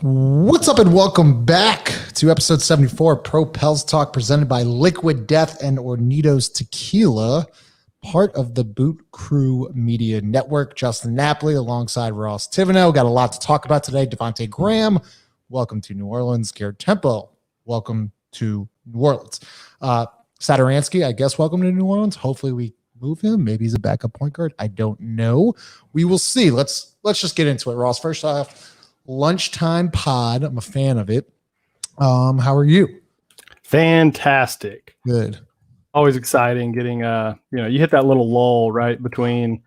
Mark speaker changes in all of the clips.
Speaker 1: What's up and welcome back to episode 74 Pro Pels Talk presented by Liquid Death and Hornitos Tequila, part of the Boot Crew Media Network. Justin Napoli alongside Ross Tivino. Got a lot to talk about today. Devonte Graham, welcome to New Orleans. Garrett Tempo, welcome to New Orleans. Satoransky, I guess, welcome to New Orleans. Hopefully we move him. Maybe he's a backup point guard. I don't know. We will see. Let's just get into it, Ross. First off, lunchtime pod. I'm a fan of it. How are you?
Speaker 2: Fantastic.
Speaker 1: Good.
Speaker 2: Always exciting getting you hit that little lull right between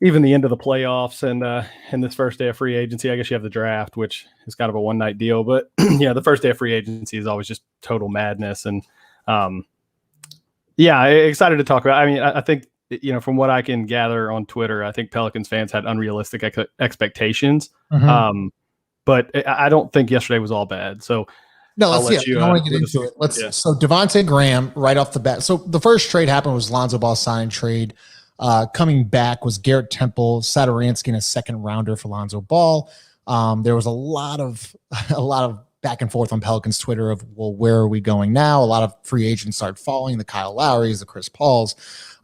Speaker 2: even the end of the playoffs and this first day of free agency. I guess you have the draft, which is kind of a one night deal, but the first day of free agency is always just total madness. And excited to talk about. I mean, I think from what I can gather on Twitter, I think Pelicans fans had unrealistic expectations. Mm-hmm. But I don't think yesterday was all bad. So
Speaker 1: no, I want to get into it. So Devonte Graham right off the bat. So the first trade happened was Lonzo Ball signing trade. Coming back was Garrett Temple, Satoransky, and a second rounder for Lonzo Ball. There was a lot of back and forth on Pelicans Twitter of, well, where are we going now? A lot of free agents started falling, the Kyle Lowrys, the Chris Pauls.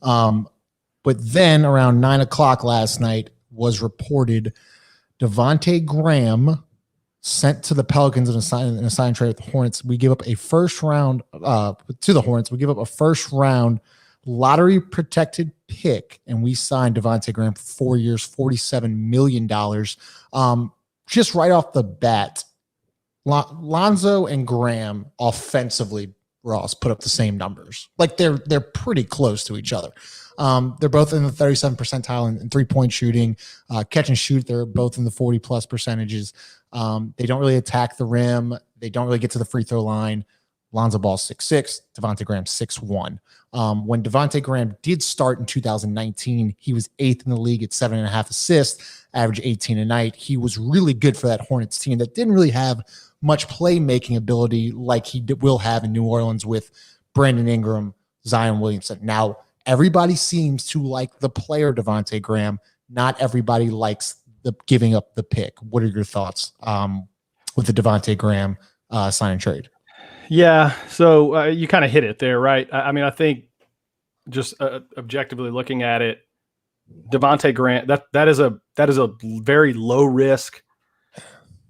Speaker 1: But then around 9:00 last night was reported Devonte Graham sent to the Pelicans in a sign trade with the Hornets. We give up a first round to the Hornets. We give up a first round lottery protected pick, and we signed Devonte Graham for 4 years, $47 million. Just right off the bat, Lonzo and Graham offensively, Ross, put up the same numbers. Like they're pretty close to each other. They're both in the 37th percentile in three-point shooting, catch and shoot. They're both in the 40+ percentages. They don't really attack the rim. They don't really get to the free throw line. Lonzo Ball 6'6", Devonte Graham 6'1". When Devonte Graham did start in 2019, he was 8th in the league at 7.5 assists, average 18 a night. He was really good for that Hornets team that didn't really have much playmaking ability like he will have in New Orleans with Brandon Ingram, Zion Williamson. Now, everybody seems to like the player Devonte Graham. Not everybody likes the giving up the pick. What are your thoughts with the Devonte Graham sign and trade?
Speaker 2: Yeah, so you kind of hit it there, right? I mean, I think just objectively looking at it, Devonte Graham, that is a very low risk,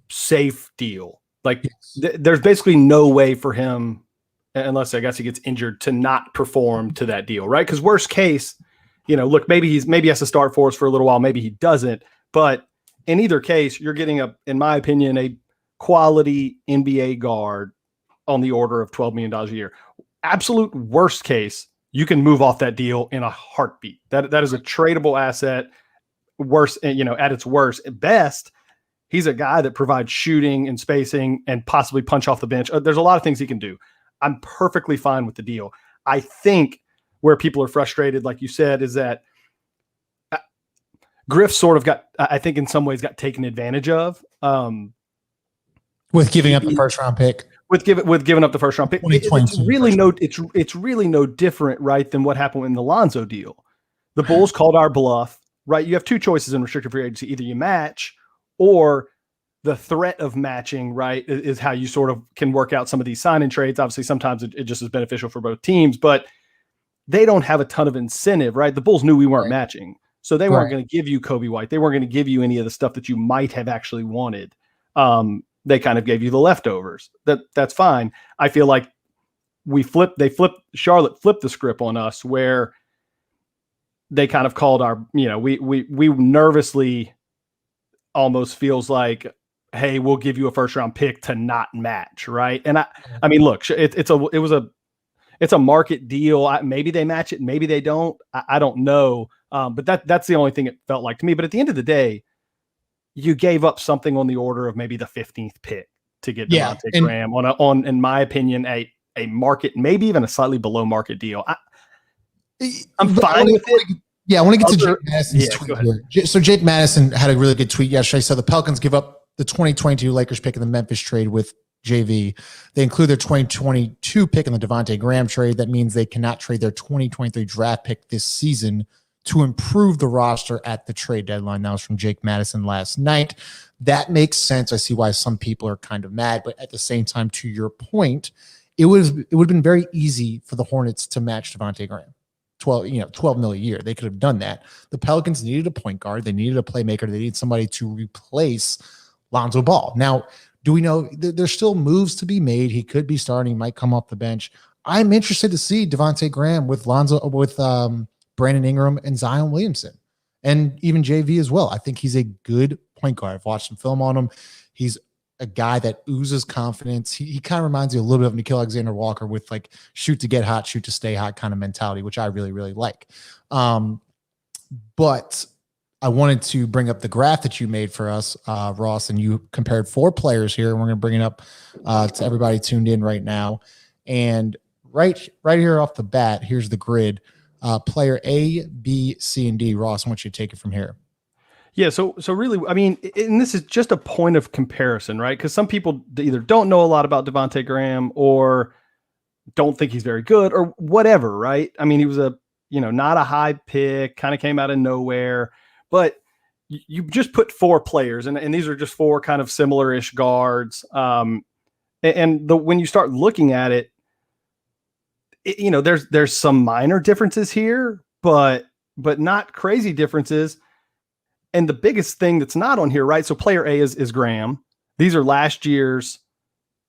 Speaker 2: safe deal. Like there's basically no way for him, unless I guess he gets injured, to not perform to that deal, right? Because worst case, look, maybe he has to start for us for a little while, maybe he doesn't. But in either case, you're getting in my opinion, a quality NBA guard on the order of $12 million a year. Absolute worst case, you can move off that deal in a heartbeat. That is a tradable asset. Worst, at its worst. At best, he's a guy that provides shooting and spacing and possibly punch off the bench. There's a lot of things he can do. I'm perfectly fine with the deal. I think where people are frustrated, like you said, is that Griff sort of I think in some ways got taken advantage of.
Speaker 1: With giving up the first round pick.
Speaker 2: With giving up the first round pick. It's really no different, right, than what happened in the Lonzo deal. The Bulls called our bluff, right? You have two choices in restricted free agency. Either you match or the threat of matching, right, is how you sort of can work out some of these sign-in trades. Obviously, sometimes it just is beneficial for both teams, but they don't have a ton of incentive, right? The Bulls knew we weren't matching, so they weren't going to give you Kobe White. They weren't going to give you any of the stuff that you might have actually wanted. They kind of gave you the leftovers. That's fine. I feel like Charlotte flipped the script on us where they kind of called our, we nervously almost feels like, hey, we'll give you a first round pick to not match, right? And I mean, look, it's a market deal. Maybe they match it, maybe they don't. I don't know. But that's the only thing it felt like to me. But at the end of the day, you gave up something on the order of maybe the 15th pick to get Devonte Graham on, in my opinion, a market, maybe even a slightly below market deal. I'm fine with it.
Speaker 1: Yeah, I want to get to Jake Madison's tweet here. So Jake Madison had a really good tweet yesterday. So the Pelicans give up the 2022 Lakers pick in the Memphis trade with JV. They include their 2022 pick in the Devonte Graham trade. That means they cannot trade their 2023 draft pick this season to improve the roster at the trade deadline. That was from Jake Madison last night. That makes sense. I see why some people are kind of mad, but at the same time, to your point, it would have been very easy for the Hornets to match Devonte Graham. 12 million a year. They could have done that. The Pelicans needed a point guard. They needed a playmaker. They needed somebody to replace Lonzo Ball. Now, do we know there's still moves to be made? He could be starting, might come off the bench. I'm interested to see Devonte Graham with Brandon Ingram and Zion Williamson, and even JV as well. I think he's a good point guard. I've watched some film on him. He's a guy that oozes confidence. He kind of reminds me a little bit of Nickeil Alexander-Walker with like shoot to get hot, shoot to stay hot kind of mentality, which I really, really like. But I wanted to bring up the graph that you made for us, Ross, and you compared 4 players here, and we're going to bring it up to everybody tuned in right now. And right here off the bat, here's the grid. Player A, B, C, and D. Ross, I want you to take it from here.
Speaker 2: Yeah, so really, I mean, and this is just a point of comparison, right? Because some people either don't know a lot about Devonte Graham or don't think he's very good or whatever, right? I mean, he was not a high pick, kind of came out of nowhere, but you just put 4 players, and these are just 4 kind of similar-ish guards. When you start looking at it, there's some minor differences here, but not crazy differences. And the biggest thing that's not on here, right? So player A is Graham. These are last year's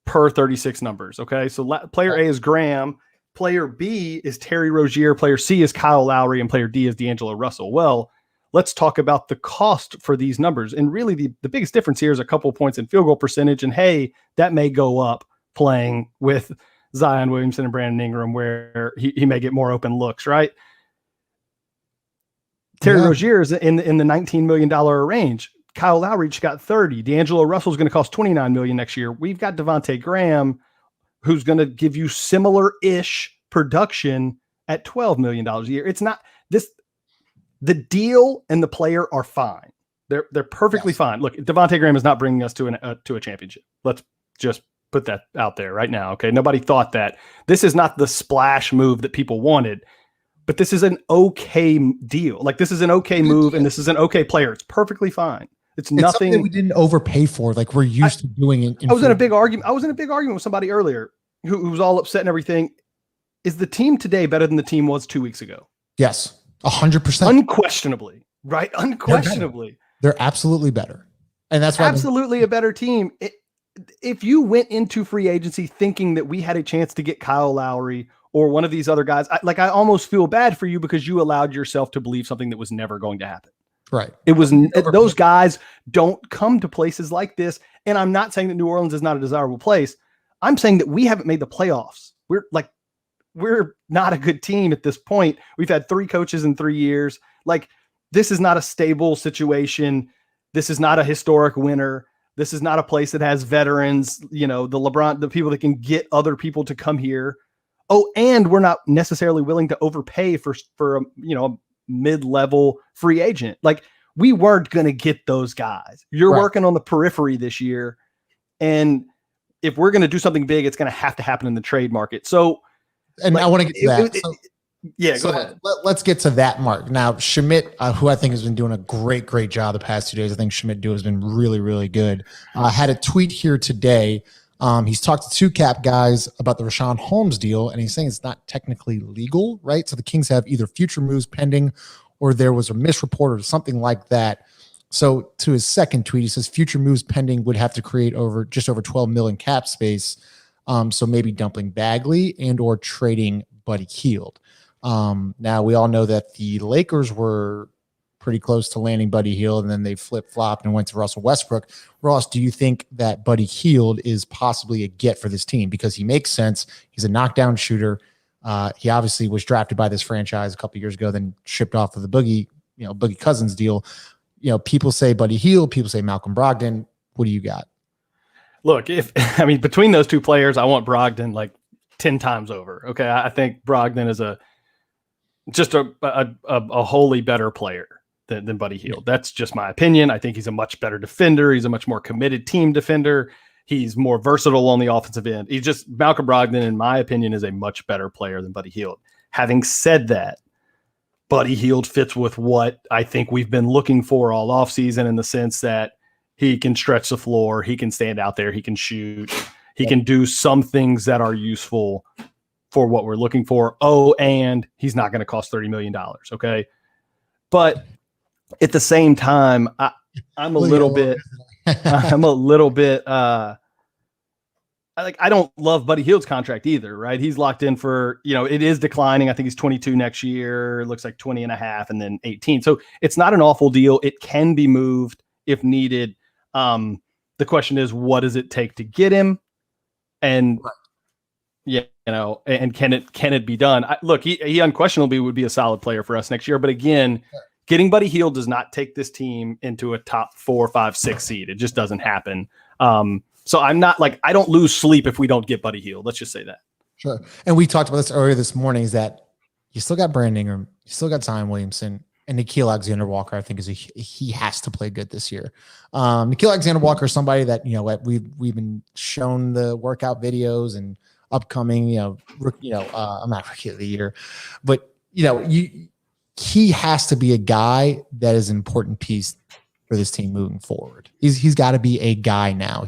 Speaker 2: per 36 numbers. Okay. So player A is Graham. Player B is Terry Rozier. Player C is Kyle Lowry, and player D is D'Angelo Russell. Well, let's talk about the cost for these numbers. And really the biggest difference here is a couple of points in field goal percentage. And hey, that may go up playing with Zion Williamson and Brandon Ingram, where he may get more open looks, right? Terry Rozier is in the $19 million range. Kyle Lowry just got 30. D'Angelo Russell is going to cost $29 million next year. We've got Devonte Graham, who's going to give you similar-ish production at $12 million a year. It's not this. The deal and the player are fine. They're perfectly fine. Look, Devonte Graham is not bringing us to a championship. Let's just put that out there right now. Okay, nobody thought that. This is not the splash move that people wanted. But this is an okay deal. Like, this is an okay move, and this is an okay player. It's perfectly fine. It's nothing
Speaker 1: that we didn't overpay for, like we're used to doing.
Speaker 2: I was in a big argument. I was in a big argument with somebody earlier who was all upset and everything. Is the team today better than the team was 2 weeks ago?
Speaker 1: Yes, 100%.
Speaker 2: Unquestionably, right? Unquestionably,
Speaker 1: they're absolutely better, and that's why
Speaker 2: absolutely a better team. If you went into free agency thinking that we had a chance to get Kyle Lowry or one of these other guys, I almost feel bad for you because you allowed yourself to believe something that was never going to happen.
Speaker 1: Right.
Speaker 2: It was those guys don't come to places like this. And I'm not saying that New Orleans is not a desirable place. I'm saying that we haven't made the playoffs. We're not a good team at this point. We've had 3 coaches in 3 years. Like, this is not a stable situation. This is not a historic winner. This is not a place that has veterans, the people that can get other people to come here. Oh, and we're not necessarily willing to overpay for a mid-level free agent. Like, we weren't going to get those guys. You're working on the periphery this year. And if we're going to do something big, it's going to happen in the trade market. So,
Speaker 1: and I want to get to that.
Speaker 2: Go ahead.
Speaker 1: Let's get to that mark. Now, Schmidt, who I think has been doing a great job the past 2 days. I think Schmidt has been really, really good. Had a tweet here today. He's talked to 2 cap guys about the Rashawn Holmes deal, and he's saying it's not technically legal, right? So the Kings have either future moves pending or there was a misreport or something like that. So to his second tweet, he says future moves pending would have to create just over 12 million cap space. So maybe dumping Bagley and or trading Buddy Hield. Now we all know that the Lakers were pretty close to landing Buddy Hield, and then they flip-flopped and went to Russell Westbrook. Ross, do you think that Buddy Hield is possibly a get for this team? Because he makes sense. He's a knockdown shooter. He obviously was drafted by this franchise a couple years ago, then shipped off of the Boogie Cousins deal. People say Buddy Hield, people say Malcolm Brogdon. What do you got?
Speaker 2: Look, between those 2 players, I want Brogdon like 10 times over. Okay, I think Brogdon is just a wholly better player than Buddy Hield. That's just my opinion. I think he's a much better defender. He's a much more committed team defender. He's more versatile on the offensive end. Malcolm Brogdon, in my opinion, is a much better player than Buddy Hield. Having said that, Buddy Hield fits with what I think we've been looking for all offseason, in the sense that he can stretch the floor, he can stand out there, he can shoot, he can do some things that are useful for what we're looking for. Oh, and he's not going to cost $30 million. Okay. But at the same time, I'm a little bit, I don't love Buddy Hield's contract either, right? He's locked in for, it is declining. I think he's 22 next year. It looks like 20 and a half and then 18. So it's not an awful deal. It can be moved if needed. The question is, what does it take to get him? And and can it be done? Look, he unquestionably would be a solid player for us next year. But again, getting Buddy Hield does not take this team into a top 4, 5, 6 seed. It just doesn't happen. So I'm not I don't lose sleep if we don't get Buddy Hield. Let's just say that.
Speaker 1: Sure. And we talked about this earlier this morning, is that you still got Brandon Ingram, you still got Zion Williamson, and Nickeil Alexander-Walker. I think he has to play good this year. Nickeil Alexander-Walker is somebody that, we've been shown the workout videos and upcoming, I'm not rookie of the year, but he has to be a guy that is an important piece for this team moving forward. He's got to be a guy now.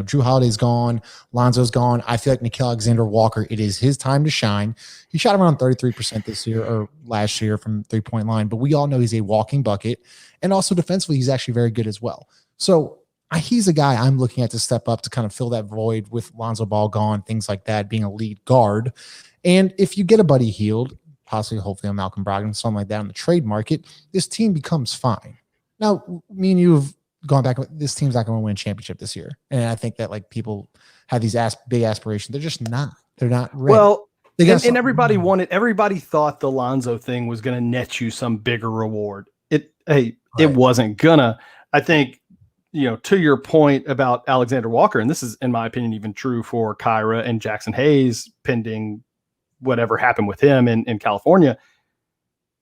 Speaker 1: Drew Holiday's gone, Lonzo's gone. I feel like Nickeil Alexander-Walker, it is his time to shine. He shot around 33% this year or last year from 3-point line, but we all know he's a walking bucket, and also defensively, he's actually very good as well. So he's a guy I'm looking at to step up to kind of fill that void with Lonzo Ball gone, things like that, being a lead guard. And if you get a Buddy Hield, possibly, hopefully, a Malcolm Brogdon, something like that on the trade market, this team becomes fine. Now, me and you have gone back. This team's not going to win a championship this year, and I think that people have these big aspirations. They're just not. They're not ready.
Speaker 2: Well, and everybody wanted. Everybody thought the Lonzo thing was going to net you some bigger reward. It wasn't gonna. I think, to your point about Alexander Walker, and this is, in my opinion, even true for Kyra and Jackson Hayes, pending whatever happened with him in California.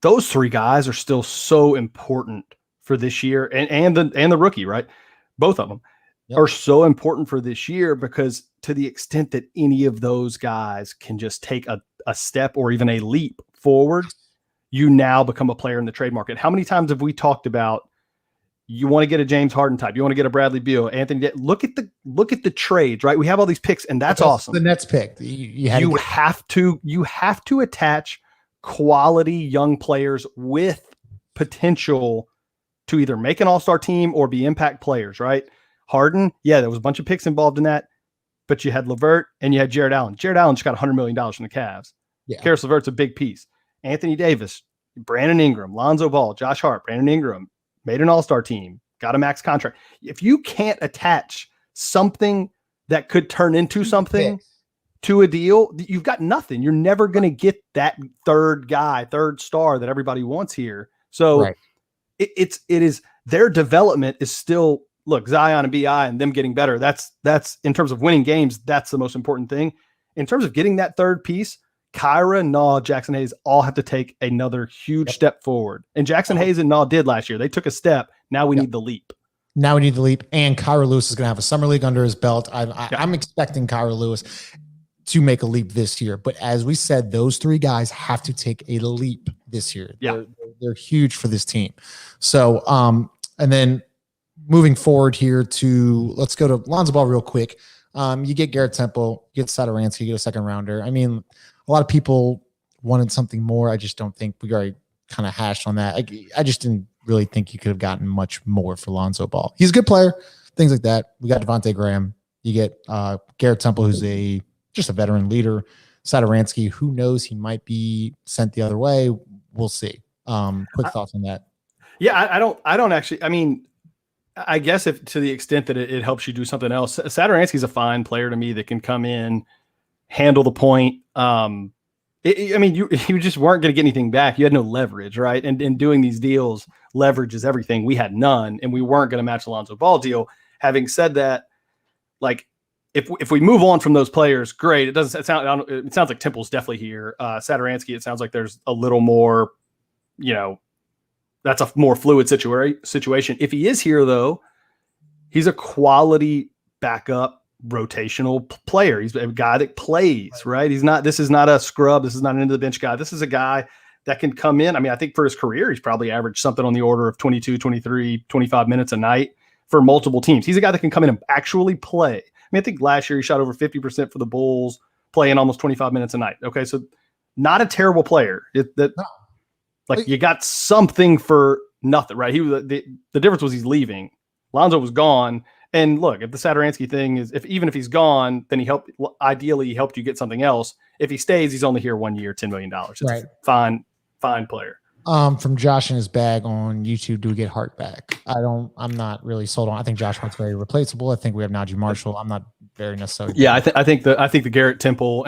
Speaker 2: Those 3 guys are still so important for this year, and the rookie, right? Both of them are so important for this year, because to the extent that any of those guys can just take a step or even a leap forward, you now become a player in the trade market. How many times have we talked about, you want to get a James Harden type, you want to get a Bradley Beal, Anthony? Look at the trades, right? We have all these picks, and that's awesome.
Speaker 1: The Nets pick. You
Speaker 2: have to attach quality young players with potential to either make an all-star team or be impact players, right? Harden, there was a bunch of picks involved in that, but you had LeVert and you had Jared Allen. Jared Allen just got $100 million from the Cavs. Karis LeVert's a big piece. Anthony Davis, Brandon Ingram, Lonzo Ball, Josh Hart, Brandon Ingram, made an all-star team, got a max contract. If you can't attach something that could turn into something to a deal, you've got nothing. You're never going to get that third star that everybody wants here. So it is their development is still, look, Zion and BI and them getting better. That's in terms of winning games, that's the most important thing. In terms of getting that third piece, Kyra, Jackson Hayes all have to take another huge step forward. And Jackson Hayes and did last year. They took a step. Now we need the leap.
Speaker 1: And Kyra Lewis is going to have a summer league under his belt. I'm expecting Kyra Lewis to make a leap this year. But as we said, those 3 guys have to take a leap this year. They're huge for this team. So, and then moving forward here let's go to Lonzo Ball real quick. You get Garrett Temple, you get Satoransky, you get a second rounder. I mean, a lot of people wanted something more. I just don't think we already kind of hashed on that. I just didn't really think you could have gotten much more for Lonzo Ball. He's a good player, things like that. We got Devonte Graham. You get Garrett Temple, who's just a veteran leader. Satoransky, who knows, he might be sent the other way. We'll see. Quick thoughts on that.
Speaker 2: Yeah, I don't actually. I mean, I guess if to the extent that it helps you do something else, Satoransky's a fine player to me that can come in, handle the point. You just weren't going to get anything back. You had no leverage, right? And in doing these deals, leverage is everything. We had none, and we weren't going to match the Lonzo Ball deal. Having said that, if we move on from those players, great. It sounds like Temple's definitely here. Satoransky, it sounds like there's a little more, that's a more fluid situation. If he is here, though, he's a quality backup rotational player. He's a guy that plays, right? This is not a scrub. This is not an into the bench guy. This is a guy that can come in. I mean, I think for his career, he's probably averaged something on the order of 22, 23, 25 minutes a night for multiple teams. He's a guy that can come in and actually play. I mean, I think last year he shot over 50% for the Bulls, playing almost 25 minutes a night. Okay, so not a terrible player. You got something for nothing, right? The difference was he's leaving. Lonzo was gone. And look, if the Satoransky thing is, even if he's gone, then he helped you get something else. If he stays, he's only here 1 year, $10 million. It's right. Fine player.
Speaker 1: From Josh in his bag on YouTube, do we get Hart back? I'm not really sold on. I think Josh Hart's very replaceable. I think we have Najee Marshall. I'm not very necessarily.
Speaker 2: Yeah, I think the Garrett Temple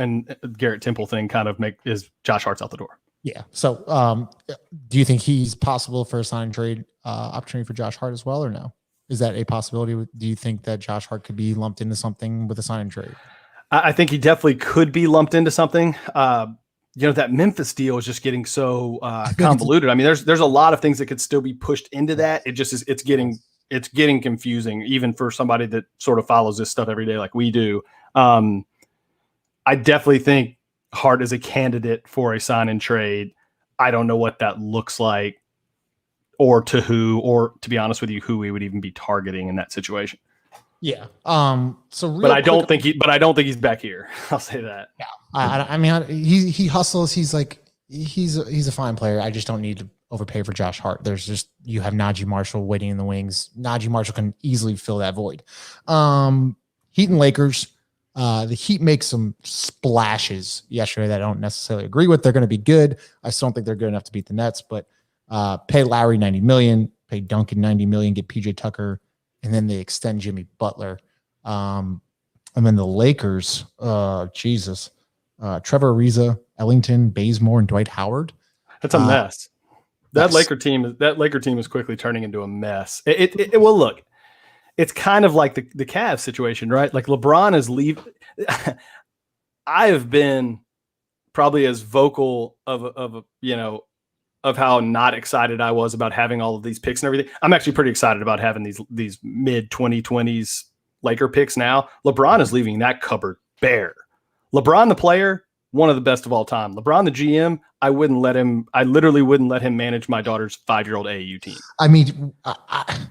Speaker 2: thing kind of is Josh Hart's out the door.
Speaker 1: Yeah. So, do you think he's possible for a sign and trade opportunity for Josh Hart as well, or no? Is that a possibility? Do you think that Josh Hart could be lumped into something with a sign and trade?
Speaker 2: I think he definitely could be lumped into something. That Memphis deal is just getting so convoluted. I mean, there's a lot of things that could still be pushed into that. It just is. It's getting confusing, even for somebody that sort of follows this stuff every day like we do. I definitely think Hart is a candidate for a sign and trade. I don't know what that looks like, or to who, or to be honest with you, who we would even be targeting in that situation.
Speaker 1: Yeah.
Speaker 2: But I don't think he's back here. I'll say that.
Speaker 1: Yeah. I mean, he hustles. He's a fine player. I just don't need to overpay for Josh Hart. You have Najee Marshall waiting in the wings. Najee Marshall can easily fill that void. Heat and Lakers. The Heat make some splashes yesterday that I don't necessarily agree with. They're going to be good. I still don't think they're good enough to beat the Nets, but pay Lowry $90 million, pay Duncan $90 million, get PJ Tucker, and then they extend Jimmy Butler. And then the Lakers, Trevor Ariza, Ellington, Bazemore, and Dwight Howard.
Speaker 2: That's a mess. That Laker team is quickly turning into a mess. Well, look, it's kind of like the Cavs situation, right? Like LeBron is leaving. I have been probably as vocal of how not excited I was about having all of these picks and everything. I'm actually pretty excited about having these mid 2020s Laker picks now. LeBron is leaving that cupboard bare. LeBron, the player, one of the best of all time. LeBron, the GM, I literally wouldn't let him manage my daughter's 5-year-old AAU team.
Speaker 1: I mean,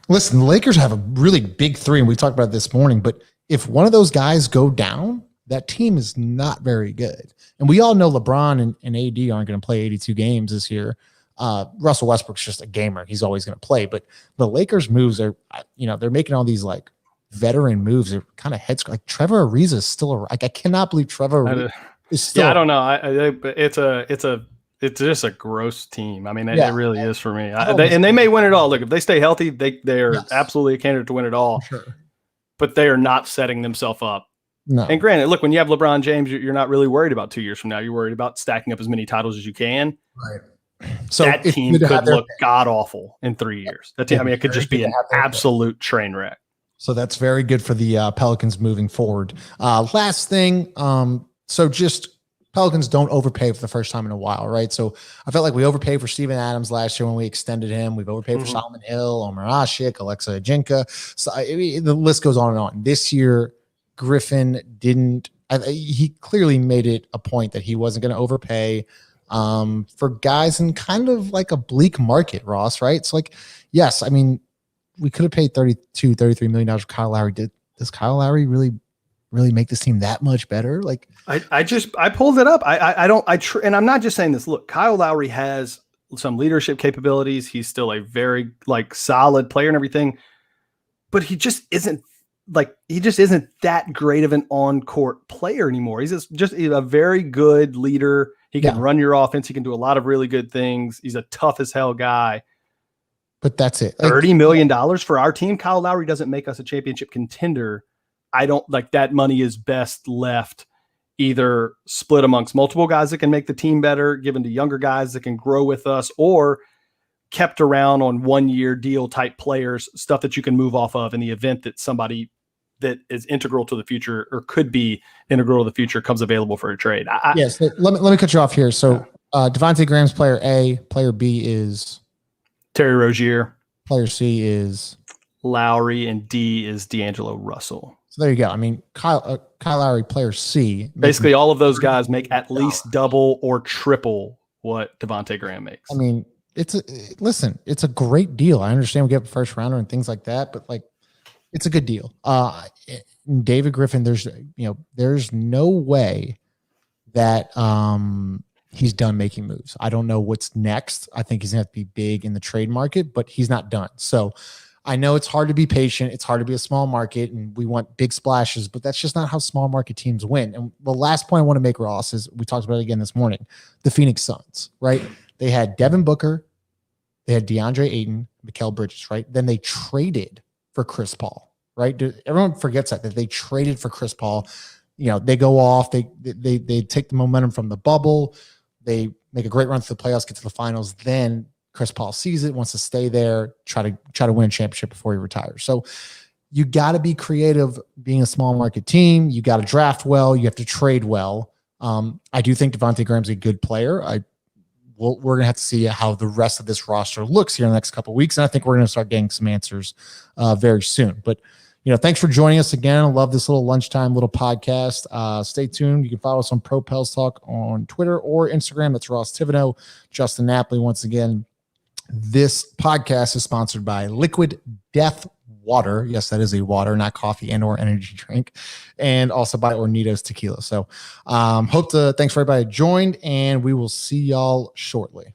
Speaker 1: listen, the Lakers have a really big three, and we talked about it this morning, but if one of those guys go down, that team is not very good. And we all know LeBron and AD aren't going to play 82 games this year. Russell Westbrook's just a gamer. He's always going to play. But the Lakers moves are, they're making all these like veteran moves. They're kind of like Trevor Ariza is still I cannot believe Trevor Ariza is still.
Speaker 2: Yeah, I don't know. It's just a gross team. I mean, it really is for me. And they may win it all. Look, if they stay healthy, they are absolutely a candidate to win it all.
Speaker 1: Sure.
Speaker 2: But they are not setting themselves up.
Speaker 1: No.
Speaker 2: And granted, look, when you have LeBron James, you're not really worried about 2 years from now. You're worried about stacking up as many titles as you can.
Speaker 1: Right. So
Speaker 2: that team could look god awful in 3 years. That team, it could just be an absolute train wreck.
Speaker 1: So that's very good for the Pelicans moving forward. Last thing, so just Pelicans don't overpay for the first time in a while, right? So I felt like we overpaid for Steven Adams last year when we extended him. We've overpaid for Solomon Hill, Omer Asik, Alexa Ajinka. So the list goes on and on. This year, Griffin didn't. He clearly made it a point that he wasn't going to overpay for guys in kind of like a bleak market, Ross, right? So like, yes, I mean, we could have paid $33 million for Kyle Lowry. Does Kyle Lowry really make this team that much better? Like
Speaker 2: I pulled it up. And I'm not just saying this. Look, Kyle Lowry has some leadership capabilities. He's still a very solid player and everything, but he just isn't that great of an on-court player anymore. He's just a very good leader. He can run your offense. He can do a lot of really good things. He's a tough as hell guy.
Speaker 1: But that's it.
Speaker 2: $30 million for our team. Kyle Lowry doesn't make us a championship contender. I don't like that. Money is best left either split amongst multiple guys that can make the team better, given to younger guys that can grow with us, or kept around on 1-year deal type players, stuff that you can move off of in the event that somebody that is integral to the future or could be integral to the future comes available for a trade.
Speaker 1: Yes. Let me cut you off here. So Devonte Graham's player A, player B is
Speaker 2: Terry Rozier,
Speaker 1: player C is
Speaker 2: Lowry, and D is D'Angelo Russell.
Speaker 1: So there you go. I mean, Kyle Lowry, player C.
Speaker 2: Basically, all of those guys make at least double or triple what Devonte Graham makes.
Speaker 1: I mean, it's a great deal. I understand we get a first rounder and things like that, but like, it's a good deal. David Griffin, there's no way that he's done making moves. I don't know what's next. I think he's gonna have to be big in the trade market, but he's not done. So I know it's hard to be patient. It's hard to be a small market, and we want big splashes, but that's just not how small market teams win. And the last point I want to make, Ross, is we talked about it again this morning, the Phoenix Suns, right? They had Devin Booker, they had DeAndre Ayton, Mikal Bridges, right? Then they traded for Chris Paul, right? Everyone forgets that they traded for Chris Paul. They go off, they take the momentum from the bubble, they make a great run to the playoffs, get to the finals, then Chris Paul sees it, wants to stay there, try to win a championship before he retires. So you got to be creative being a small market team. You got to draft well. You have to trade well. I do think Devonte Graham's a good player. We're going to have to see how the rest of this roster looks here in the next couple of weeks. And I think we're going to start getting some answers very soon. But, thanks for joining us again. I love this little lunchtime little podcast. Stay tuned. You can follow us on Pro Pels Talk on Twitter or Instagram. That's Ross Tivino, Justin Napoli. Once again, this podcast is sponsored by Liquid Death Water. Yes, that is a water, not coffee and or energy drink. And also by Hornitos Tequila. So thanks for everybody who joined, and we will see y'all shortly.